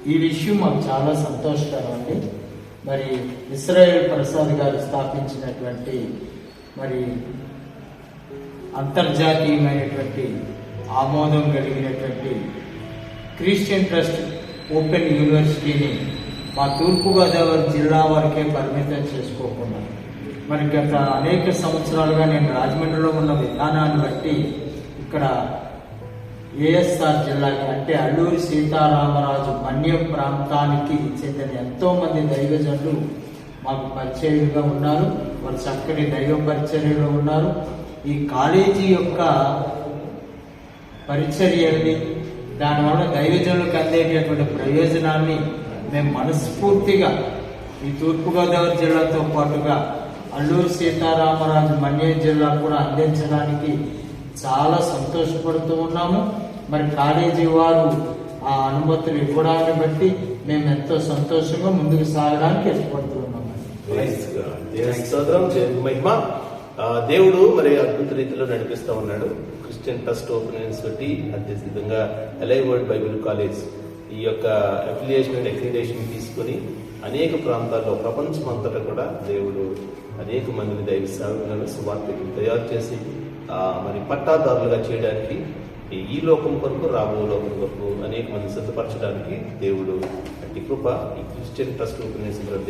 ఈ విషయం మాకు చాలా సంతోషకరం అండి. మరి ఇస్రాయేల్ ప్రసాద్ గారు స్థాపించినటువంటి మరి అంతర్జాతీయమైనటువంటి ఆమోదం కలిగినటువంటి క్రిస్టియన్ ట్రస్ట్ ఓపెన్ యూనివర్సిటీని మా తూర్పుగోదావరి జిల్లా వరకే పరిమితం చేసుకోకుండా మరి గత అనేక సంవత్సరాలుగా నేను రాజమండ్రిలో ఉన్న విధానాన్ని బట్టి ఇక్కడ ఏఎస్ఆర్ జిల్లాకి అంటే అల్లూరి సీతారామరాజు మన్యం ప్రాంతానికి చెందిన ఎంతోమంది దైవజనులు మాకు పరిచయులుగా ఉన్నారు. వారు చక్కటి దైవ పరిచర్యలో ఉన్నారు. ఈ కాలేజీ యొక్క పరిచర్యల్ని దానివల్ల దైవజనులకు అందేటటువంటి ప్రయోజనాన్ని మేము మనస్ఫూర్తిగా ఈ తూర్పుగోదావరి జిల్లాతో పాటుగా అల్లూరి సీతారామరాజు మన్యం జిల్లా కూడా అందించడానికి చాలా సంతోషపడుతూ ఉన్నాము. మరి కాలేజీ వారు ఆ అనుమతులు ఇవ్వడాన్ని బట్టి మేము ఎంతో సంతోషంగా ముందుకు సాగడానికి ఇష్టపడుతూ ఉన్నాము. దేవుడు మరి అద్భుత రీతిలో నడిపిస్తూ ఉన్నాడు. క్రిస్టియన్ ట్రస్ట్ ఓపెన్ యూనివర్సిటీ అదేవిధంగా ఎలైవ్ వరల్డ్ బైబిల్ కాలేజ్ ఈ యొక్క అఫిలియేషన్ అండ్ అక్రిడేషన్ తీసుకుని అనేక ప్రాంతాల్లో ప్రపంచం అంతటా కూడా దేవుడు అనేక మందిని దైవ సేవకులను సువార్తకులను తయారు చేసి మరి పట్టాదారులుగా చేయడానికి ఈ లోకం కొరకు రాబో లోకం కొరకు అనేక మంది సిద్ధపరచడానికి దేవుడు అట్టి కృప ఈ క్రిస్టియన్ ట్రస్ట్ ఓపెన్ యూనివర్సిటీ దేవుడు